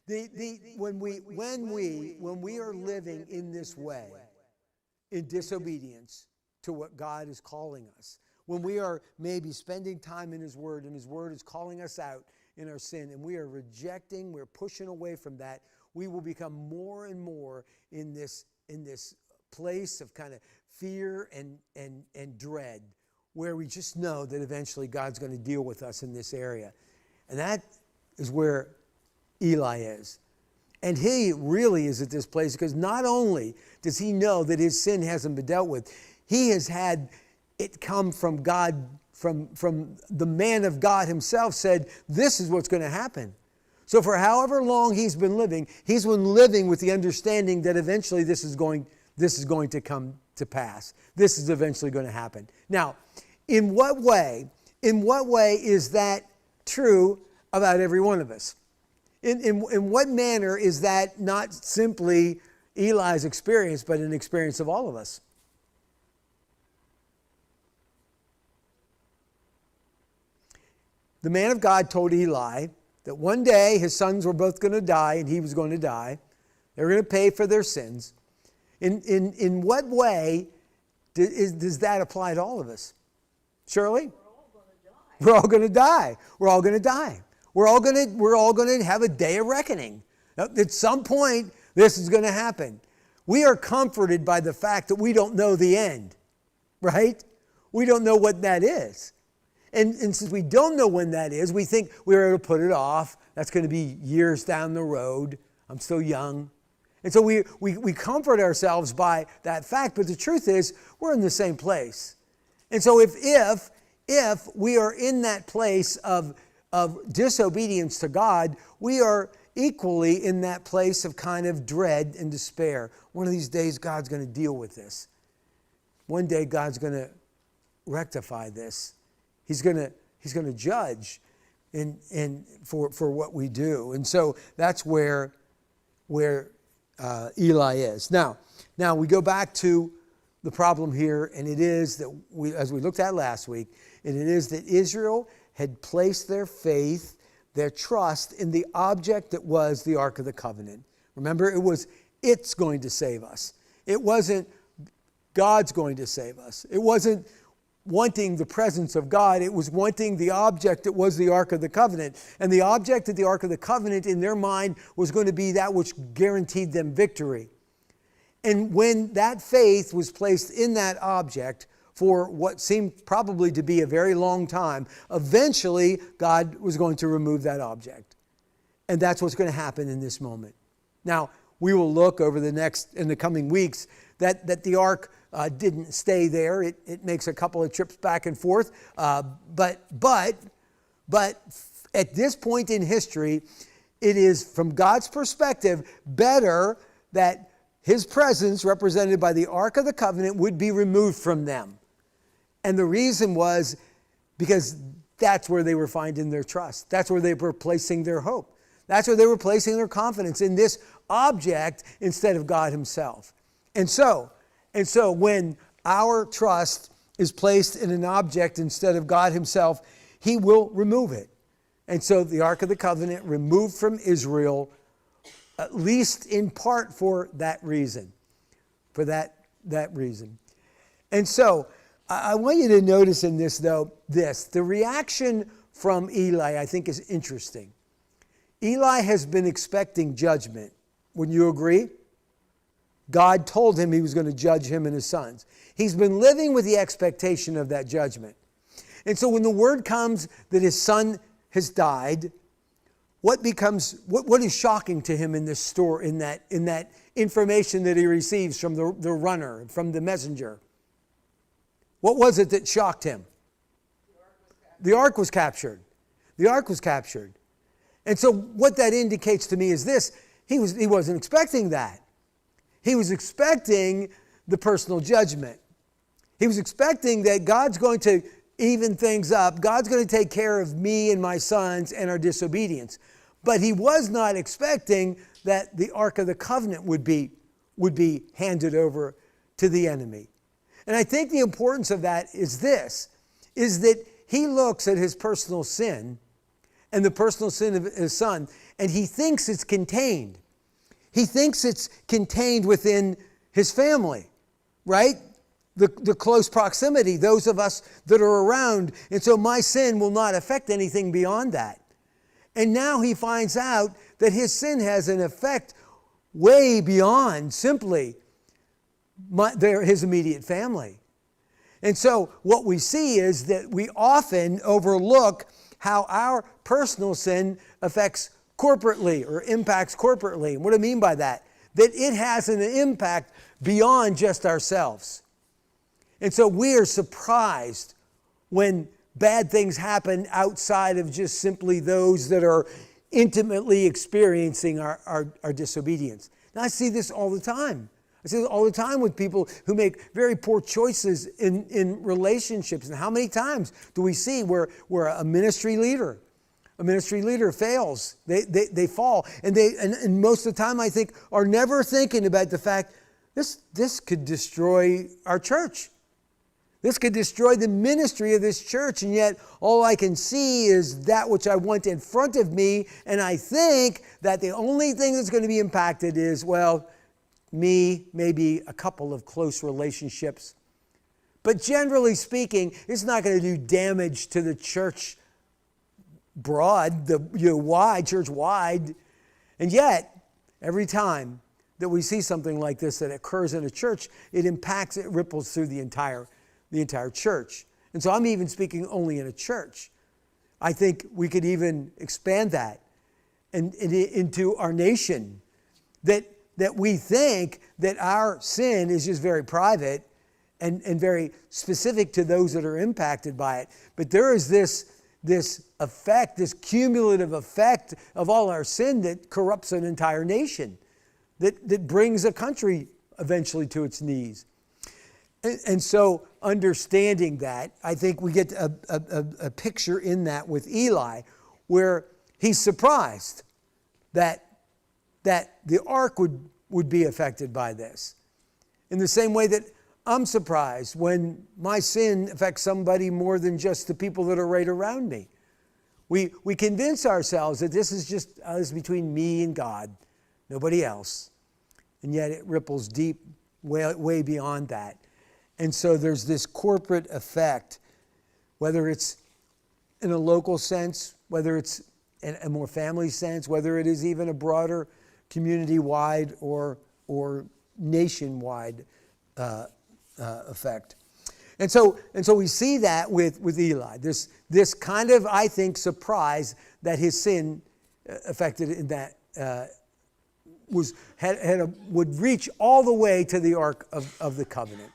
When we are living in this way, in disobedience to what God is calling us, when we are maybe spending time in His Word and His Word is calling us out in our sin, and we are rejecting, we're pushing away from that, we will become more and more in this place of kind of fear and dread, where we just know that eventually God's going to deal with us in this area. And that is where Eli is. And he really is at this place because not only does he know that his sin hasn't been dealt with, he has had it come from God, from the man of God himself said, this is what's going to happen. So for however long he's been living with the understanding that eventually this is going to come to pass. This is eventually going to happen. Now, in what way is that true about every one of us? In what manner is that not simply Eli's experience, but an experience of all of us? The man of God told Eli that one day his sons were both going to die and he was going to die. They were going to pay for their sins. In what way does that apply to all of us? Shirley? We're all going to die. We're all going to die. We're all going to have a day of reckoning. At some point, this is going to happen. We are comforted by the fact that we don't know the end, right? We don't know what that is. And since we don't know when that is, we think we're able to put it off. That's going to be years down the road. I'm still young. And so we comfort ourselves by that fact. But the truth is, we're in the same place. And so if we are in that place of disobedience to God, we are equally in that place of kind of dread and despair. One of these days, God's going to deal with this. One day, God's going to rectify this. He's going to judge for what we do. And so that's where Eli is. Now we go back to the problem here, and it is that as we looked at last week, and it is that Israel had placed their faith, their trust in the object that was the Ark of the Covenant. Remember, it's going to save us. It wasn't God's going to save us. It wasn't wanting the presence of God. It was wanting the object that was the Ark of the Covenant. And the object of the Ark of the Covenant in their mind was going to be that which guaranteed them victory. And when that faith was placed in that object for what seemed probably to be a very long time, eventually God was going to remove that object. And that's what's going to happen in this moment. Now, we will look over in the coming weeks that the ark didn't stay there. It makes a couple of trips back and forth. But at this point in history, it is, from God's perspective, better that His presence, represented by the Ark of the Covenant, would be removed from them. And the reason was because that's where they were finding their trust. That's where they were placing their hope. That's where they were placing their confidence, in this object instead of God Himself. And so when our trust is placed in an object instead of God Himself, He will remove it. And so the Ark of the Covenant removed from Israel, at least in part for that reason. For that reason. And so I want you to notice in this, though, the reaction from Eli, I think, is interesting. Eli has been expecting judgment. Wouldn't you agree? God told him He was going to judge him and his sons. He's been living with the expectation of that judgment. And so when the word comes that his son has died, what is shocking to him in this story, in that information that he receives from the runner, from the messenger? What was it that shocked him? The ark was captured. The ark was captured. And so what that indicates to me is this: he wasn't expecting that. He was expecting the personal judgment. He was expecting that God's going to even things up. God's going to take care of me and my sons and our disobedience. But he was not expecting that the Ark of the Covenant would be handed over to the enemy. And I think the importance of that is this, is that he looks at his personal sin and the personal sin of his son, and he thinks it's contained. He thinks it's contained within his family, right? The close proximity, those of us that are around. And so my sin will not affect anything beyond that. And now he finds out that his sin has an effect way beyond simply his immediate family. And so what we see is that we often overlook how our personal sin affects corporately or impacts corporately. And what do I mean by that? That it has an impact beyond just ourselves. And so we are surprised when bad things happen outside of just simply those that are intimately experiencing our disobedience. Now, I see this all the time. I see this all the time with people who make very poor choices in relationships. And how many times do we see where a ministry leader fails? They fall. And most of the time, I think, are never thinking about the fact this could destroy our church. This could destroy the ministry of this church, and yet all I can see is that which I want in front of me, and I think that the only thing that's going to be impacted is, well, me, maybe a couple of close relationships. But generally speaking, it's not going to do damage to the church broad, wide, church wide. And yet, every time that we see something like this that occurs in a church, it ripples through the entire church. And so I'm even speaking only in a church. I think we could even expand that into our nation, that we think that our sin is just very private and very specific to those that are impacted by it. But there is this effect, this cumulative effect of all our sin that corrupts an entire nation, that brings a country eventually to its knees. And so understanding that, I think we get a picture in that with Eli, where he's surprised that the ark would be affected by this. In the same way that I'm surprised when my sin affects somebody more than just the people that are right around me. We convince ourselves that this is just between me and God, nobody else. And yet it ripples deep, way beyond that. And so there's this corporate effect, whether it's in a local sense, whether it's in a more family sense, whether it is even a broader community-wide or nationwide effect. And so we see that with Eli, this kind of, I think, surprise that his sin affected in that would reach all the way to the Ark of the Covenant.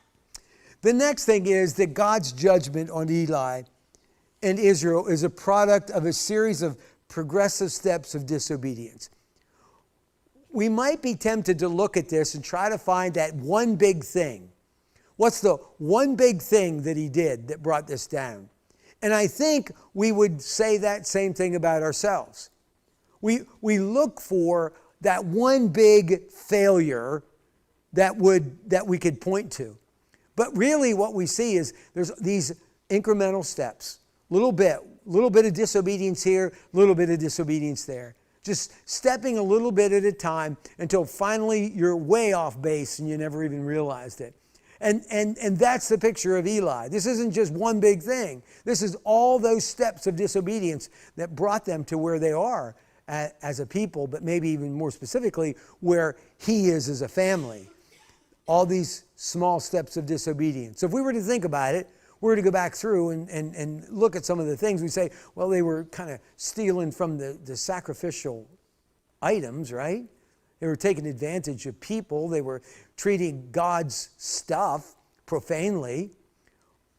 The next thing is that God's judgment on Eli and Israel is a product of a series of progressive steps of disobedience. We might be tempted to look at this and try to find that one big thing. What's the one big thing that he did that brought this down? And I think we would say that same thing about ourselves. We look for that one big failure that we could point to. But really what we see is there's these incremental steps. Little bit of disobedience here, little bit of disobedience there. Just stepping a little bit at a time until finally you're way off base and you never even realized it. And that's the picture of Eli. This isn't just one big thing. This is all those steps of disobedience that brought them to where they are as a people, but maybe even more specifically where he is as a family. All these small steps of disobedience. So if we were to think about it, we were to go back through and look at some of the things. We say, well, they were kind of stealing from the sacrificial items, right? They were taking advantage of people. They were treating God's stuff profanely.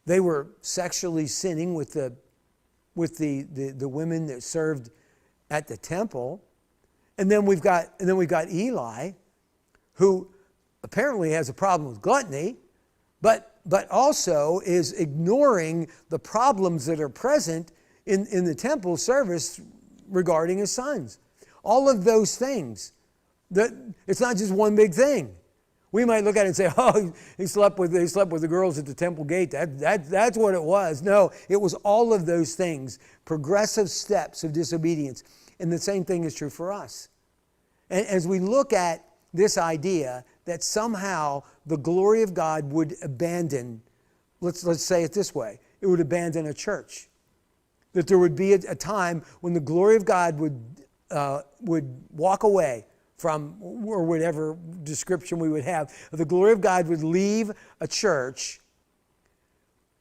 They were sexually sinning with the women that served at the temple. And then we've got Eli, who apparently has a problem with gluttony, but also is ignoring the problems that are present in the temple service regarding his sons. All of those things. It's not just one big thing. We might look at it and say, oh, he slept with the girls at the temple gate. That's what it was. No, it was all of those things, progressive steps of disobedience. And the same thing is true for us. And as we look at this idea that somehow the glory of God would abandon, let's say it this way, it would abandon a church. That there would be a time when the glory of God would walk away from, or whatever description we would have, the glory of God would leave a church.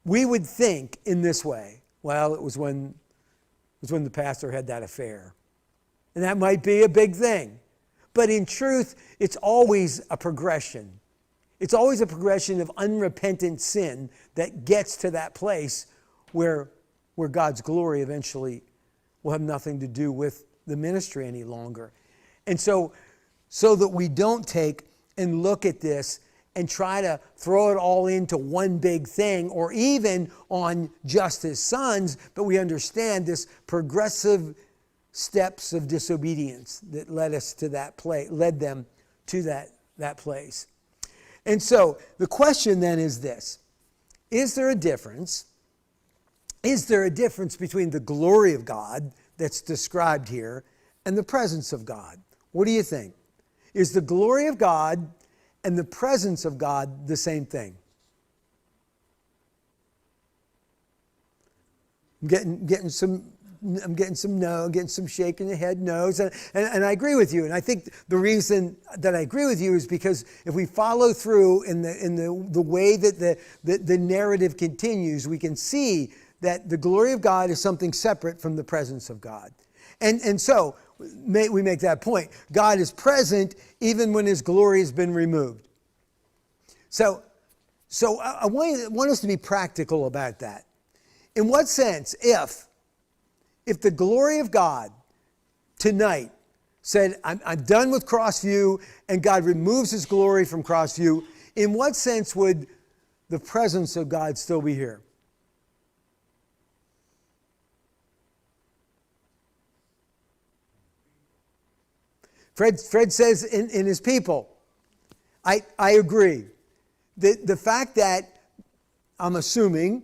We would think in this way, well, it was when the pastor had that affair. And that might be a big thing. But in truth, it's always a progression. It's always a progression of unrepentant sin that gets to that place where God's glory eventually will have nothing to do with the ministry any longer. And so that we don't take and look at this and try to throw it all into one big thing, or even on just as sons, but we understand this progressive steps of disobedience that led them to that place. And so the question then is this: is there a difference? Is there a difference between the glory of God that's described here and the presence of God? What do you think? Is the glory of God and the presence of God the same thing? I'm getting some shaking the head no's, and I agree with you. And I think the reason that I agree with you is because if we follow through in the way that the narrative continues, we can see that the glory of God is something separate from the presence of God. And so we make that point. God is present even when his glory has been removed. So I want us to be practical about that. In what sense, if the glory of God tonight said, I'm done with Crossview, and God removes his glory from Crossview, in what sense would the presence of God still be here? Fred says in his people. I agree. The fact that, I'm assuming,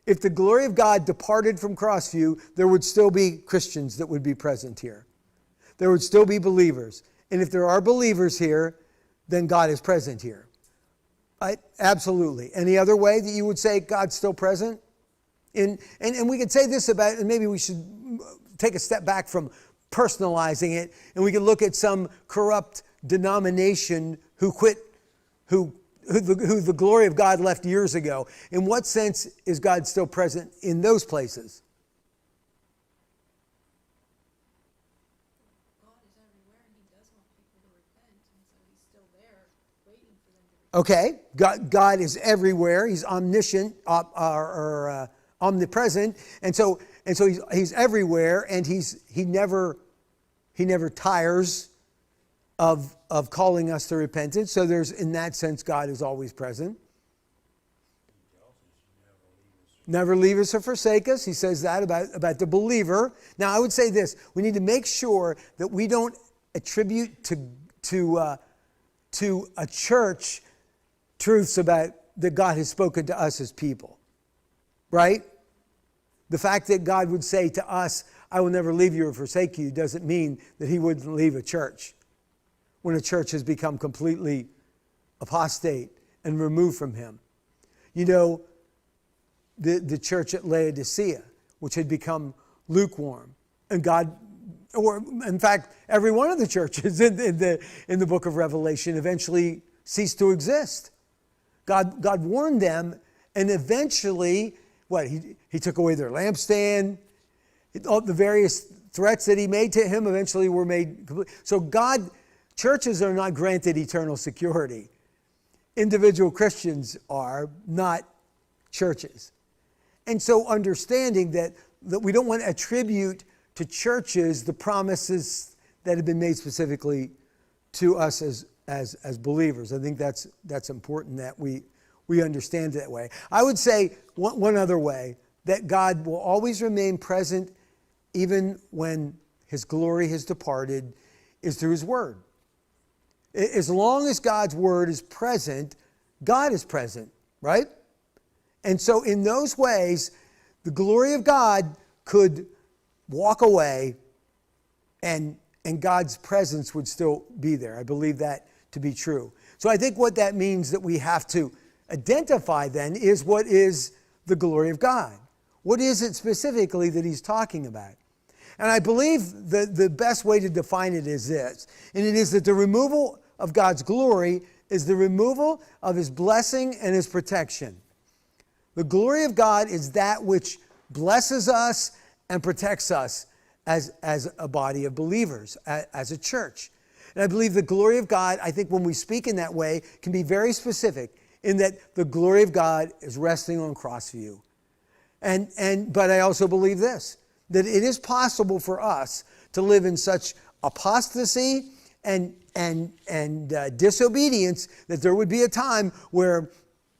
if the glory of God departed from Crossview, there would still be Christians that would be present here. There would still be believers. And if there are believers here, then God is present here. Absolutely. Any other way that you would say God's still present? And we could say this about, and maybe we should take a step back from personalizing it, and we can look at some corrupt denomination who the glory of God left years ago. In what sense is God still present in those places? God is everywhere, and he does want people to repent, and so he's still there waiting for them to repent. Okay, God is everywhere. He's omniscient, omnipresent, and so he's everywhere, and he never tires of calling us to repentance. So there's, in that sense, God is always present. Never leave us or forsake us. He says that about the believer. Now, I would say this: we need to make sure that we don't attribute to a church truths about that God has spoken to us as people. Right? The fact that God would say to us, I will never leave you or forsake you, doesn't mean that he wouldn't leave a church when a church has become completely apostate and removed from him. You know, the church at Laodicea, which had become lukewarm, and God, or in fact, every one of the churches in the book of Revelation eventually ceased to exist. God warned them, and eventually, he took away their lampstand. All the various threats that he made to him eventually were made complete. So churches are not granted eternal security. Individual Christians are, not churches. And so understanding that we don't want to attribute to churches the promises that have been made specifically to us as believers. I think that's important that we understand it that way. I would say one other way, that God will always remain present even when his glory has departed, is through his word. As long as God's word is present, God is present, right? And so in those ways, the glory of God could walk away and God's presence would still be there. I believe that to be true. So I think what that means that we have to identify then is what is the glory of God. What is it specifically that he's talking about? And I believe the best way to define it is this, and it is that the removal of God's glory is the removal of his blessing and his protection. The glory of God is that which blesses us and protects us as a body of believers, as a church. And I believe the glory of God, I think when we speak in that way, can be very specific in that the glory of God is resting on Crossview. But I also believe this, that it is possible for us to live in such apostasy and disobedience that there would be a time where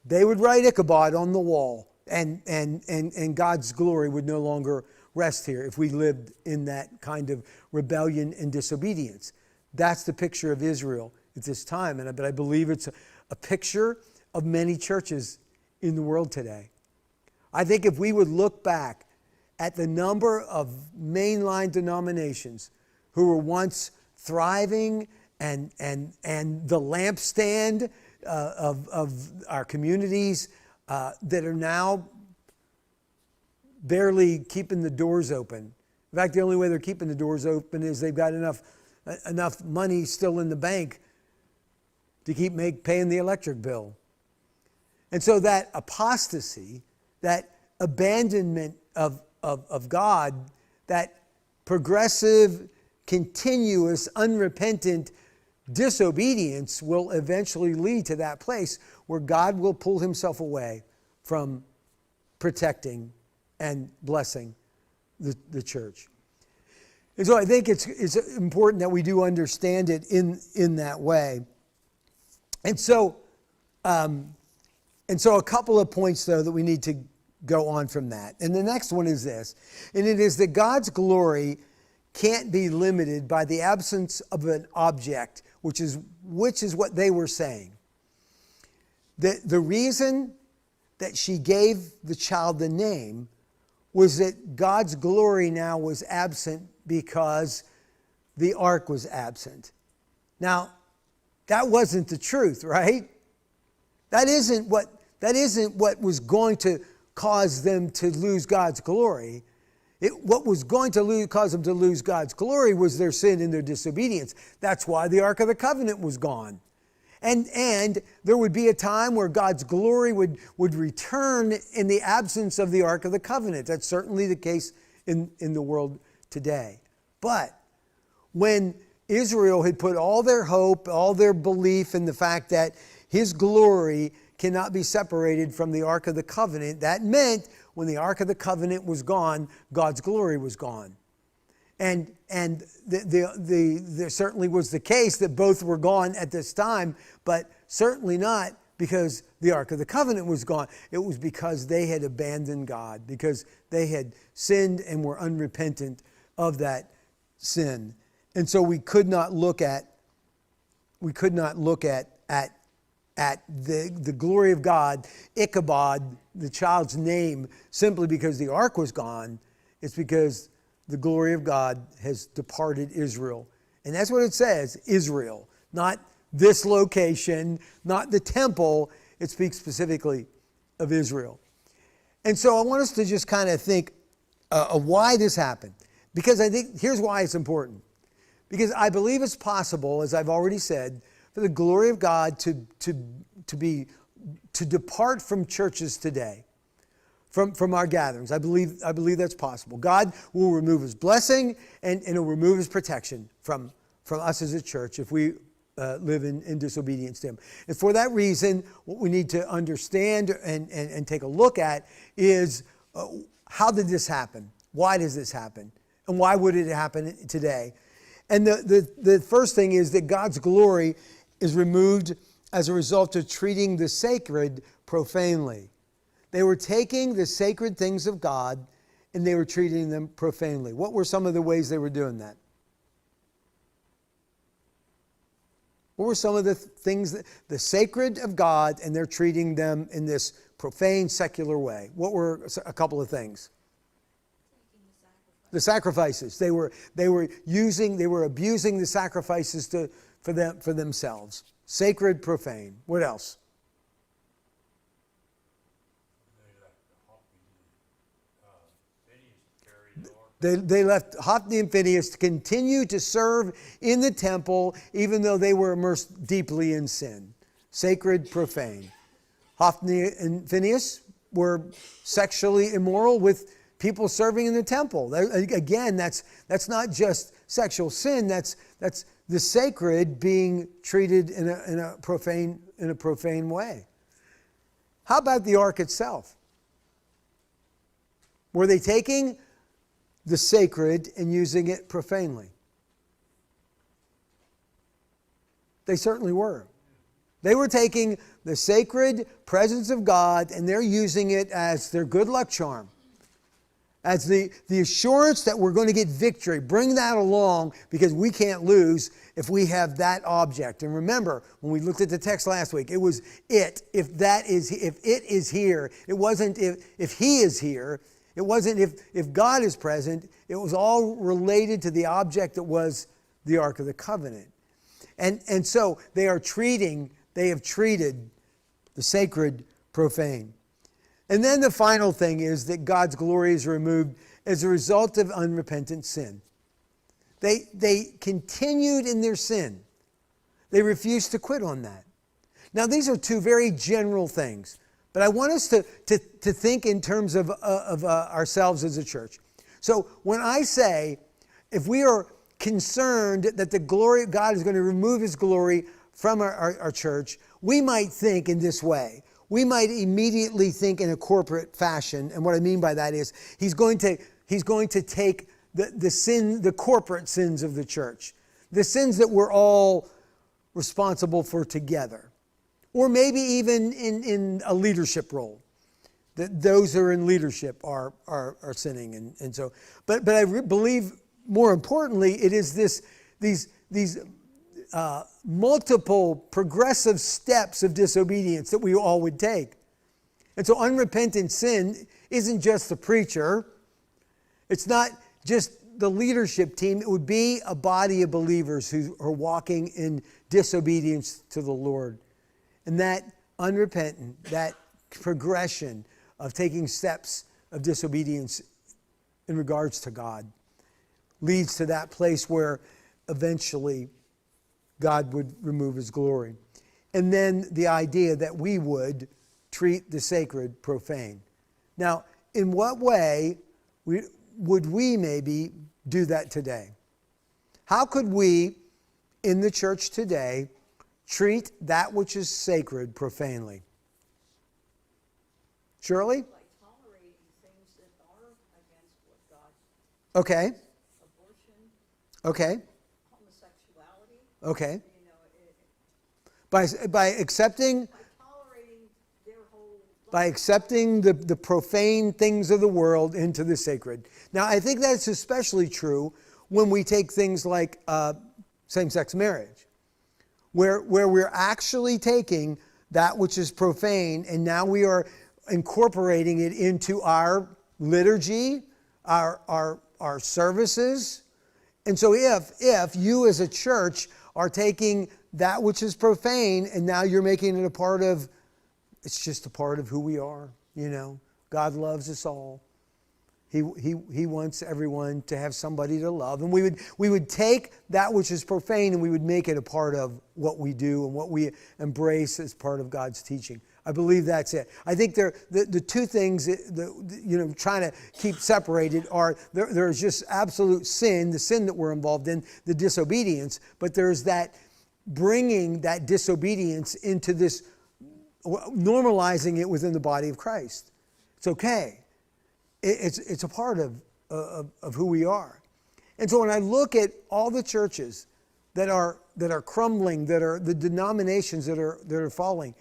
they would write Ichabod on the wall and God's glory would no longer rest here if we lived in that kind of rebellion and disobedience. That's the picture of Israel at this time, but I believe it's a picture of many churches in the world today. I think if we would look back at the number of mainline denominations who were once thriving and the lampstand of our communities that are now barely keeping the doors open. In fact, the only way they're keeping the doors open is they've got enough money still in the bank to keep paying the electric bill. And so that apostasy, that abandonment of God, that progressive, continuous, unrepentant disobedience will eventually lead to that place where God will pull himself away from protecting and blessing the church. And so I think it's important that we do understand it in that way. And so a couple of points, though, that we need to go on from that. And the next one is this, and it is that God's glory can't be limited by the absence of an object, which is what they were saying. The reason that she gave the child the name was that God's glory now was absent because the ark was absent. Now, that wasn't the truth, right? That isn't what was going to cause them to lose God's glory. What was going to cause them to lose God's glory was their sin and their disobedience. That's why the Ark of the Covenant was gone. And there would be a time where God's glory would return in the absence of the Ark of the Covenant. That's certainly the case in the world today. But when Israel had put all their hope, all their belief in the fact that his glory cannot be separated from the Ark of the Covenant, that meant when the Ark of the Covenant was gone, God's glory was gone. And there certainly was the case that both were gone at this time, but certainly not because the Ark of the Covenant was gone. It was because they had abandoned God, because they had sinned and were unrepentant of that sin. And so we could not look at the glory of God, Ichabod, the child's name, simply because the ark was gone. It's because the glory of God has departed Israel. And that's what it says, Israel, not this location, not the temple. It speaks specifically of Israel. And so I want us to just kind of think of why this happened. Because I think, here's why it's important. Because I believe it's possible, as I've already said, for the glory of God to depart from churches today, from our gatherings. I believe that's possible. God will remove his blessing and he'll remove his protection from us as a church if we live in disobedience to him. And for that reason, what we need to understand and take a look at is how did this happen? Why does this happen? And why would it happen today? And the first thing is that God's glory is removed as a result of treating the sacred profanely. They were taking the sacred things of God and they were treating them profanely. What were some of the ways they were doing that? What were some of the things, the sacred of God, and they're treating them in this profane, secular way? What were a couple of things? The sacrifices. They were abusing the sacrifices for themselves. Sacred, profane. What else? They left Hophni and Phinehas to continue to serve in the temple, even though they were immersed deeply in sin. Sacred, profane. Hophni and Phinehas were sexually immoral with people serving in the temple. Again, that's not just sexual sin. That's the sacred being treated in a profane way. How about the ark itself? Were they taking the sacred and using it profanely? They certainly were. They were taking the sacred presence of God and they're using it as their good luck charm, as the assurance that we're going to get victory. Bring that along because we can't lose if we have that object. And remember, when we looked at the text last week, it was it. If it is here, it wasn't if he is here. It wasn't if God is present. It was all related to the object that was the Ark of the Covenant. And so they have treated the sacred profane. And then the final thing is that God's glory is removed as a result of unrepentant sin. They continued in their sin. They refused to quit on that. Now these are two very general things. But I want us to think in terms of ourselves as a church. So when I say, if we are concerned that the glory of God is going to remove his glory from our church, we might think in this way. We might immediately think in a corporate fashion. And what I mean by that is he's going to take the corporate sins of the church, the sins that we're all responsible for together. Or maybe even in a leadership role, that those who are in leadership are sinning, and so. But I believe more importantly, it is these multiple progressive steps of disobedience that we all would take, and so unrepentant sin isn't just the preacher, it's not just the leadership team. It would be a body of believers who are walking in disobedience to the Lord. And that unrepentant, that progression of taking steps of disobedience in regards to God leads to that place where eventually God would remove his glory. And then the idea that we would treat the sacred profane. Now, in what way would we maybe do that today? How could we in the church today treat that which is sacred profanely? Shirley? Like tolerating things that are against what God. Okay. Abortion. Okay. Homosexuality. Okay. You know, By accepting tolerating their whole life. by accepting the profane things of the world into the sacred. Now, I think that's especially true when we take things like same-sex marriage, where we're actually taking that which is profane and now we are incorporating it into our liturgy, our services. And so if you as a church are taking that which is profane and now you're making it a part of, it's just a part of who we are, you know. God loves us all. He wants everyone to have somebody to love. And we would take that which is profane and we would make it a part of what we do and what we embrace as part of God's teaching. I believe that's it. I think the two things that, trying to keep separated are there's just absolute sin, the sin that we're involved in, the disobedience, but there's that bringing that disobedience into this, normalizing it within the body of Christ. It's okay. It's a part of who we are. And so when I look at all the churches that are crumbling, that are the denominations that are falling,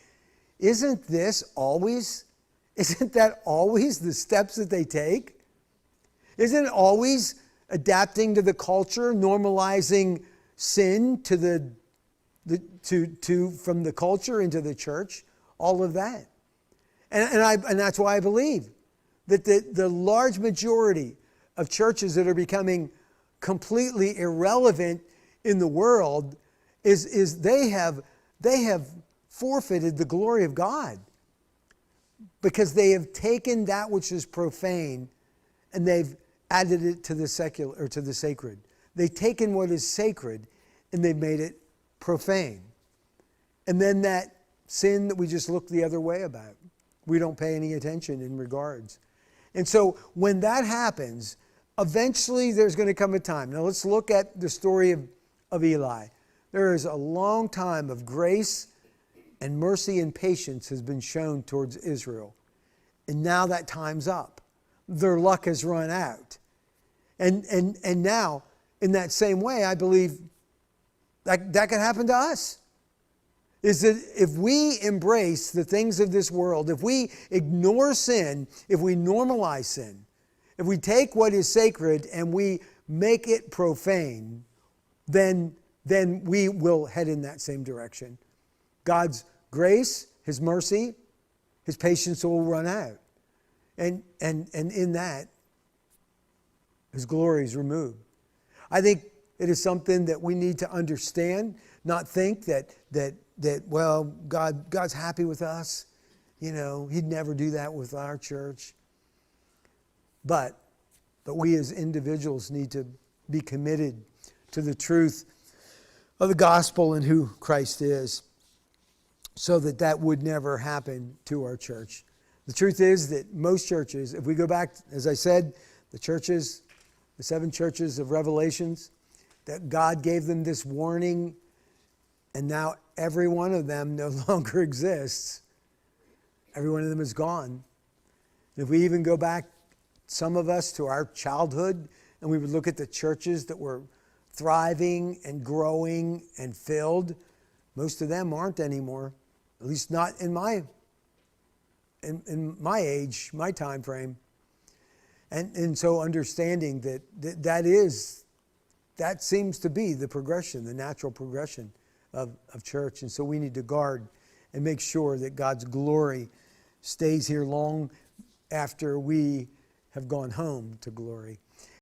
isn't that always the steps that they take? Isn't it always adapting to the culture, normalizing sin to the from the culture into the church, all of that. And that's why I believe that the large majority of churches that are becoming completely irrelevant in the world is they have forfeited the glory of God, because they have taken that which is profane and they've added it to the secular or to the sacred. They've taken what is sacred and they've made it profane. And then that sin that we just look the other way about, we don't pay any attention in regards. And so when that happens, eventually there's going to come a time. Now let's look at the story of Eli. There is a long time of grace and mercy and patience has been shown towards Israel. And now that time's up. Their luck has run out. And now, in that same way, I believe that could happen to us. Is that if we embrace the things of this world, if we ignore sin, if we normalize sin, if we take what is sacred and we make it profane, then we will head in that same direction. God's grace, His mercy, His patience will run out. And in that, His glory is removed. I think it is something that we need to understand, not think that well, God's happy with us. You know, He'd never do that with our church. But we as individuals need to be committed to the truth of the gospel and who Christ is, so that would never happen to our church. The truth is that most churches, if we go back, as I said, the 7 churches of Revelations, that God gave them this warning, and now every one of them no longer exists. Every one of them is gone. And if we even go back, some of us, to our childhood, and we would look at the churches that were thriving and growing and filled, most of them aren't anymore. At least not in my age, my time frame. And so understanding that seems to be the progression, the natural progression of church. And so we need to guard and make sure that God's glory stays here long after we have gone home to glory.